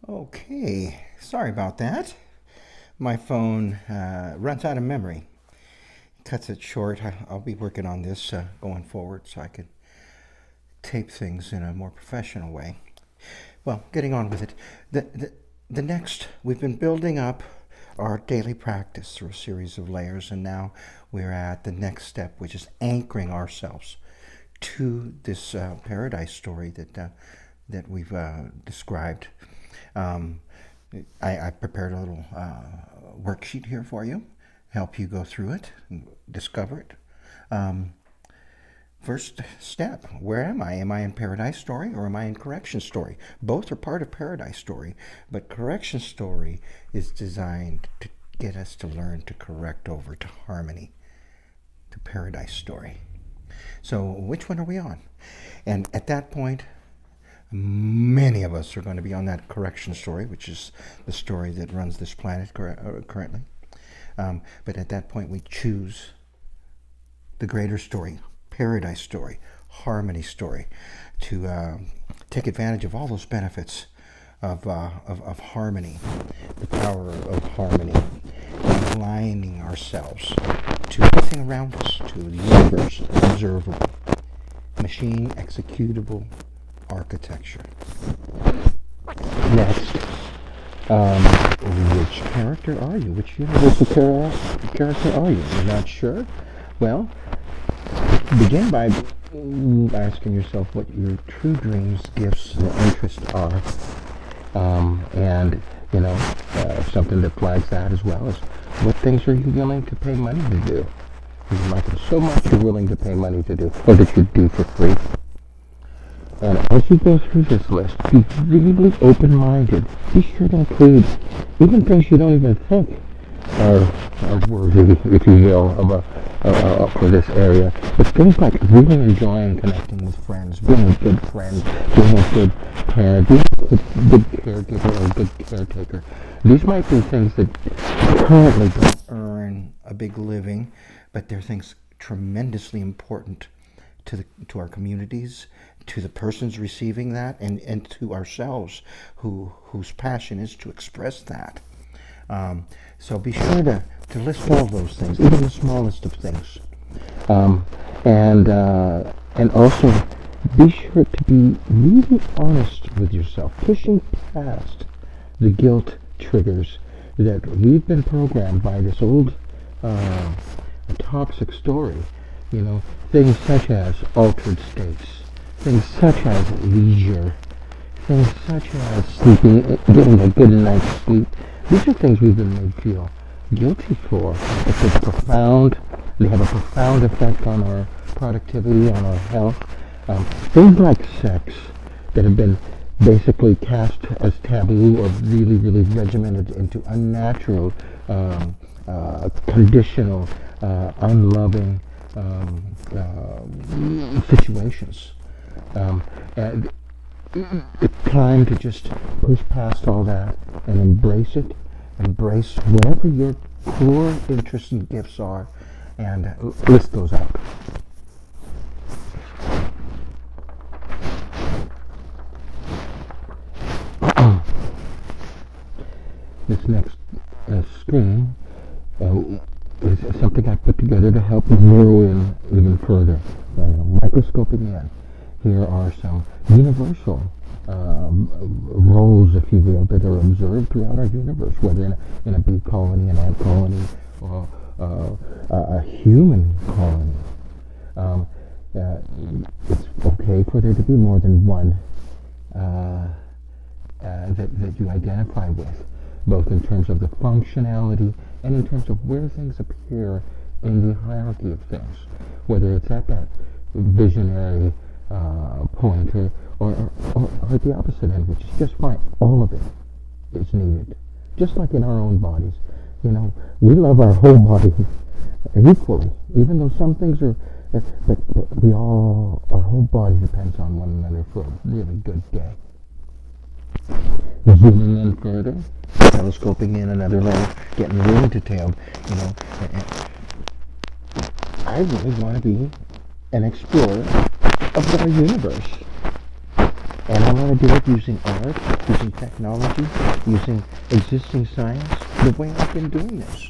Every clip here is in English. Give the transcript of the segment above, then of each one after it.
Okay, sorry about that. My phone runs out of memory. Cuts it short. I'll be working on this going forward so I can tape things in a more professional way. Well, getting on with it. The next, we've been building up our daily practice through a series of layers, and now we're at the next step, which is anchoring ourselves to this paradise story that we've described. Um, I prepared a little worksheet here for you, help you go through it and discover it. Um, First step, where am I? Am I in Paradise Story or am I in Correction Story? Both are part of Paradise Story, but Correction Story is designed to get us to learn to correct over to harmony, to Paradise Story. So which one are we on? And at that point, many of us are going to be on that correction story, which is the story that runs this planet currently. But at that point, we choose the greater story, paradise story, harmony story, to take advantage of all those benefits of harmony, the power of harmony, aligning ourselves to everything around us, to the universe, observable, machine executable architecture. Next, which character are you? Which universal character are you? You're not sure? Well, begin by asking yourself what your true dreams, gifts, and interests are. And, something that flags that as well is what things are you willing to pay money to do? You like it so much you're willing to pay money to do, or that you do for free. And as you go through this list, be really open-minded. Be sure to include even things you don't even think are worthy, if you will, for this area. But things like really enjoying connecting with friends, being a good friend, being a good parent, being a good caregiver or a good caretaker. These might be things that currently don't earn a big living, but they're things tremendously important to our communities, to the persons receiving that, and to ourselves whose passion is to express that. So be sure to list all those things, even the smallest of things. And also be sure to be really honest with yourself, pushing past the guilt triggers that we've been programmed by this old toxic story. Things such as altered states, things such as leisure, things such as sleeping, getting a good night's sleep. These are things we've been made feel guilty for. They have a profound effect on our productivity, on our health. Things like sex that have been basically cast as taboo or really, really regimented into unnatural, conditional, unloving situations. And it's time to just push past all that and embrace it. Embrace whatever your core interests and gifts are, and list those out. This next screen is something I put together to help zero in even further. Microscoping in. Here are some universal roles, if you will, that are observed throughout our universe, whether in a bee colony, an ant colony, or a human colony. It's okay for there to be more than one that you identify with, both in terms of the functionality and in terms of where things appear in the hierarchy of things, whether it's at that visionary point or at the opposite end, which is just fine. All of it is needed. Just like in our own bodies. We love our whole body equally, even though some things are, but our whole body depends on one another for a really good day. Zooming in further, telescoping in another layer, getting really detailed, I really want to be an explorer of our universe. And I want to do it using art, using technology, using existing science, the way I've been doing this.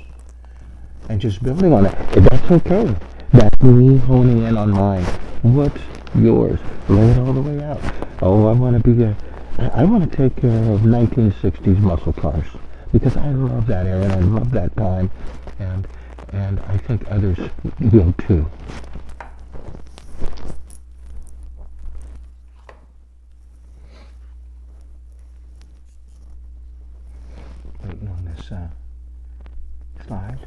And just building on it. And that's okay. That's me honing in on mine. What's yours? Lay it all the way out. Oh, I want to take care of 1960s muscle cars. Because I love that era and I love that time. And I think others will too. Waiting on this slide.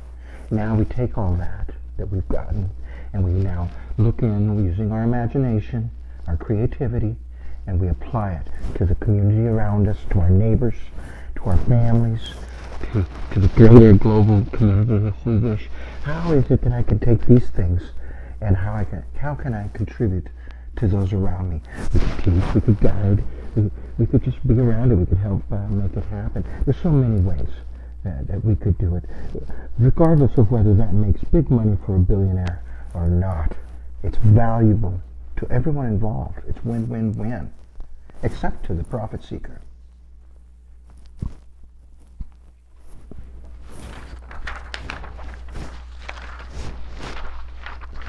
Now we take all that we've gotten and we now look in using our imagination, our creativity, and we apply it to the community around us, to our neighbors, to our families, to the greater global community if we wish. How is it that I can take these things and how can I contribute to those around me? We could teach, we could guide, we could just be around it, we could help make it happen. There's so many ways that we could do it, regardless of whether that makes big money for a billionaire or not. It's valuable to everyone involved. It's win-win-win, except to the profit seeker.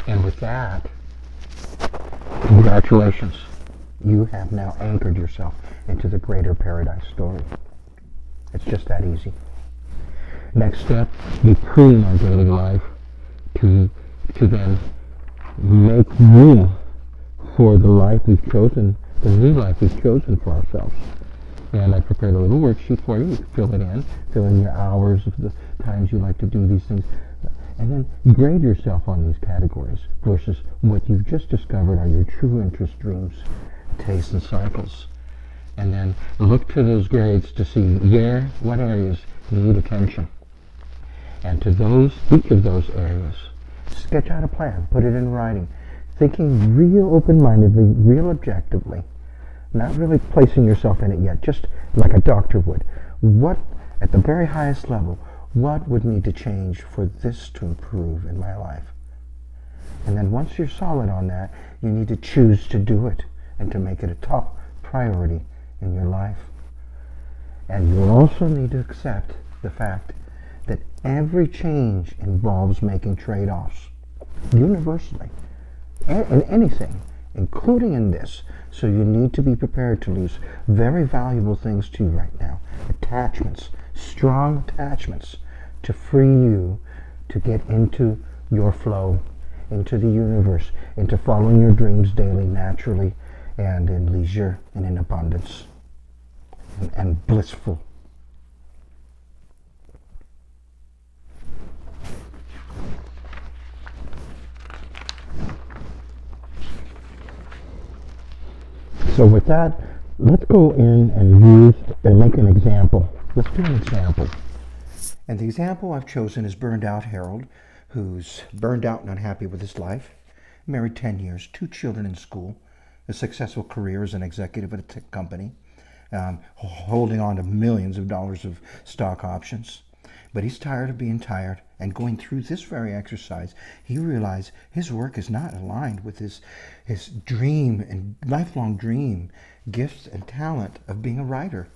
And with that, congratulations. You have now anchored yourself into the greater paradise story. It's just that easy. Next step, we prune our daily life to then make room for the life we've chosen, the new life we've chosen for ourselves. And I prepared a little worksheet for you. You can fill in your hours of the times you like to do these things, and then grade yourself on these categories versus what you've just discovered are your true interest, dreams, tastes, and cycles. And then look to those grades to see what areas need attention. And to each of those areas, sketch out a plan, put it in writing, thinking real open-mindedly, real objectively, not really placing yourself in it yet, just like a doctor would. What, at the very highest level, what would need to change for this to improve in my life? And then once you're solid on that, you need to choose to do it and to make it a top priority in your life. And you also need to accept the fact that every change involves making trade-offs, universally, in anything, including in this. So you need to be prepared to lose very valuable things to you right now. Attachments, strong attachments, to free you to get into your flow, into the universe, into following your dreams daily, naturally, and in leisure, and in abundance, and blissful. So with that, let's go in and make an example. Let's do an example. And the example I've chosen is burned out Harold, who's burned out and unhappy with his life, married 10 years, 2 children in school, a successful career as an executive at a tech company, holding on to millions of dollars of stock options. But he's tired of being tired, and going through this very exercise, he realized his work is not aligned with his dream and lifelong dream, gifts and talent of being a writer.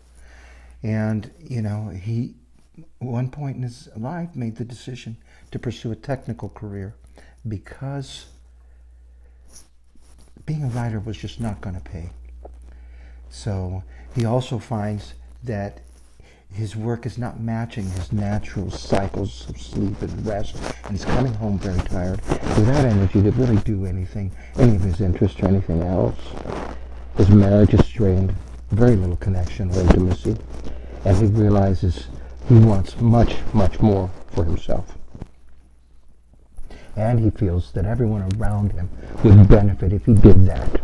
And, he, at one point in his life, made the decision to pursue a technical career because being a writer was just not going to pay. So he also finds that his work is not matching his natural cycles of sleep and rest, and he's coming home very tired, without energy to really do anything, any of his interests or anything else. His marriage is strained, very little connection or intimacy, and he realizes he wants much, much more for himself. And he feels that everyone around him would benefit if he did that.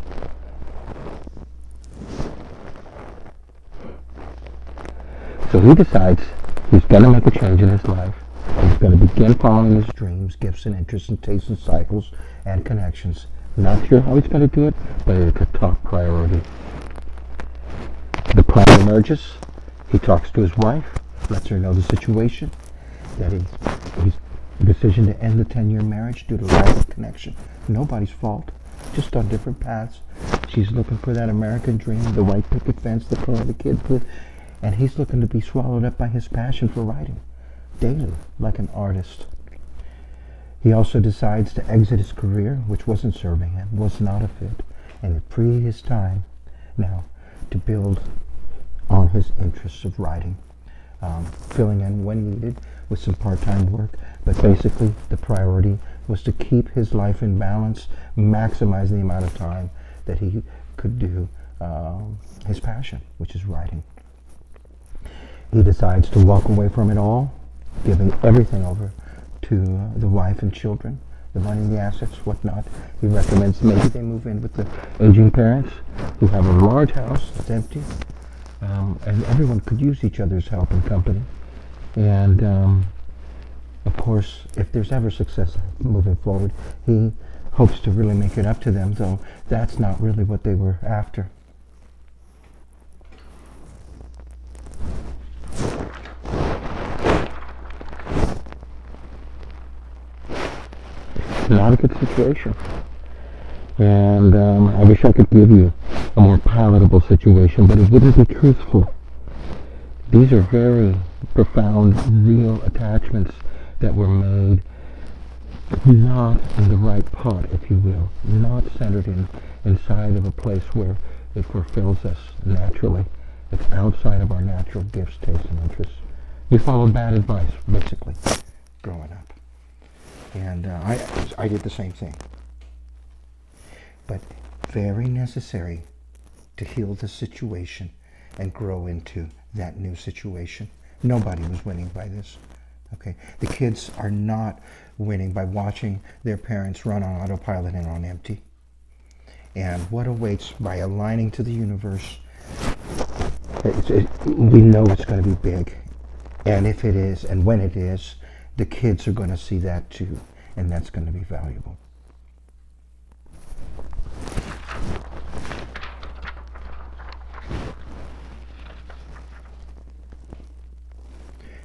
So he decides he's going to make a change in his life. He's going to begin following his dreams, gifts, and interests, and tastes, and cycles, and connections. Not sure how he's going to do it, but it's a top priority. The plan emerges. He talks to his wife, lets her know the situation, that his decision to end the 10-year marriage due to lack of connection. Nobody's fault, just on different paths. She's looking for that American dream, the white picket fence, the car the kids with, and he's looking to be swallowed up by his passion for writing, daily, like an artist. He also decides to exit his career, which wasn't serving him, was not a fit, and to free his time now to build on his interests of writing, filling in when needed with some part-time work, but basically the priority was to keep his life in balance, maximize the amount of time that he could do his passion, which is writing. He decides to walk away from it all, giving everything over to the wife and children, the money, the assets, whatnot. He recommends maybe they move in with the aging parents who have a large house that's empty, and everyone could use each other's help and company. And of course, if there's ever success moving forward, he hopes to really make it up to them, though that's not really what they were after. Not a good situation. And I wish I could give you a more palatable situation, but it wouldn't be truthful. These are very profound, real attachments that were made not in the right pot, if you will, not centered inside of a place where it fulfills us naturally. It's outside of our natural gifts, tastes, and interests. We followed bad advice, basically, growing up. And I did the same thing. But very necessary to heal the situation and grow into that new situation. Nobody was winning by this. Okay, the kids are not winning by watching their parents run on autopilot and on empty. And what awaits by aligning to the universe, we know it's going to be big. And if it is, and when it is, the kids are going to see that too, and that's going to be valuable.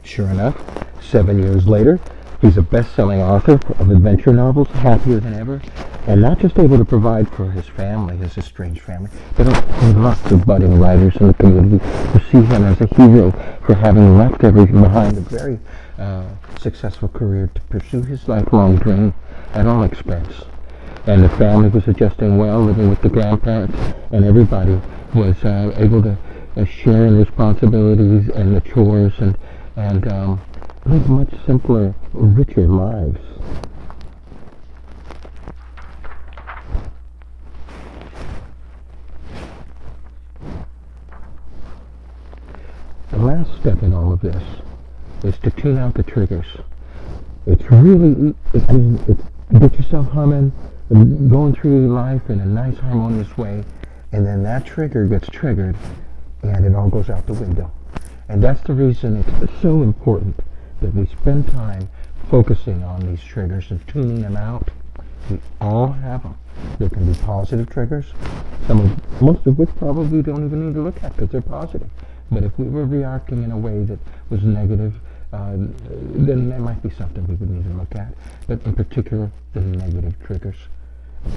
Sure enough, 7 years later, he's a best-selling author of adventure novels, happier than ever, and not just able to provide for his family, his estranged family, but lots of budding writers in the community who see him as a hero for having left everything behind, a very successful career to pursue his lifelong dream at all expense. And the family was adjusting well, living with the grandparents, and everybody was able to share in responsibilities and the chores and live much simpler, richer lives. The last step in all of this is to tune out the triggers. It's really, it's get yourself humming, going through life in a nice, harmonious way, and then that trigger gets triggered, and it all goes out the window. And that's the reason it's so important that we spend time focusing on these triggers and tuning them out. We all have them. There can be positive triggers, most of which probably we don't even need to look at because they're positive. But if we were reacting in a way that was negative, then there might be something we would need to look at. But in particular, the negative triggers.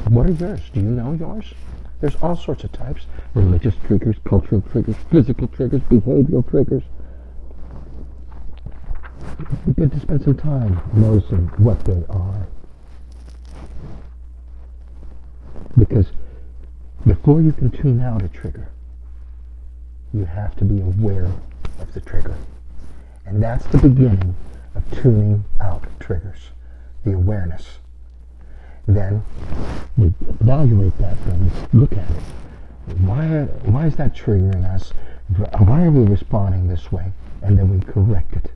What are yours? Do you know yours? There's all sorts of types. Religious triggers, cultural triggers, physical triggers, behavioral triggers. We get to spend some time noticing what they are. Because before you can tune out a trigger, you have to be aware of the trigger. And that's the beginning of tuning out triggers, the awareness. Then we evaluate that thing, look at it. Why is that triggering us? Why are we responding this way? And then we correct it.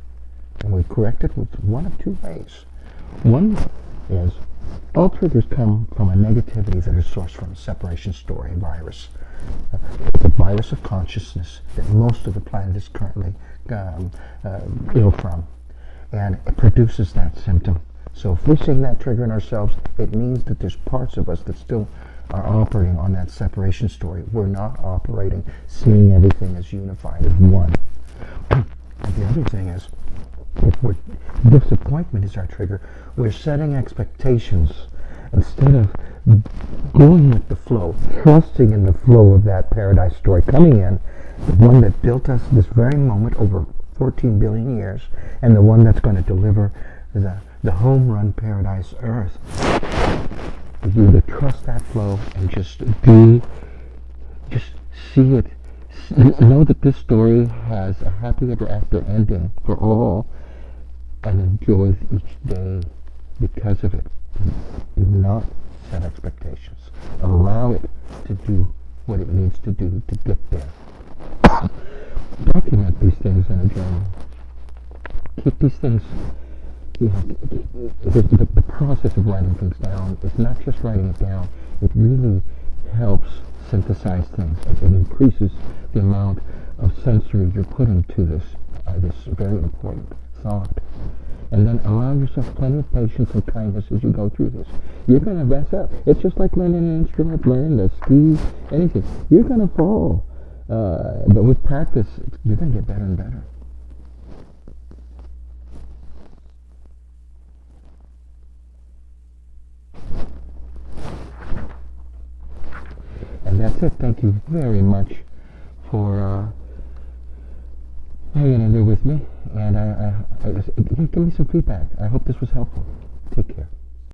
And we correct it with one of two ways. One is all triggers come from a negativity that is sourced from a separation story virus. The virus of consciousness that most of the planet is currently ill from. And it produces that symptom. So if we're seeing that trigger in ourselves, it means that there's parts of us that still are operating on that separation story. We're not operating, seeing everything as unified, as one. And the other thing is, if disappointment is our trigger, we're setting expectations instead of going with the flow, trusting in the flow of that paradise story coming in, the one that built us this very moment over 14 billion years, and the one that's going to deliver the home run paradise earth. You to trust that flow and just see it. Know that this story has a happy ever after ending for all, and enjoy each day because of it. Do not set expectations. Allow it to do what it needs to do to get there. Document these things in a journal. Keep these things. The process of writing things down is not just writing it down. It really helps synthesize things. It increases the amount of sensory you're putting to this very important thought. And then allow yourself plenty of patience and kindness as you go through this. You're going to mess up. It's just like learning an instrument, learning to ski, anything. You're going to fall. But with practice, you're going to get better and better. And that's it. Thank you very much for hanging in there with me. And give me some feedback. I hope this was helpful. Take care.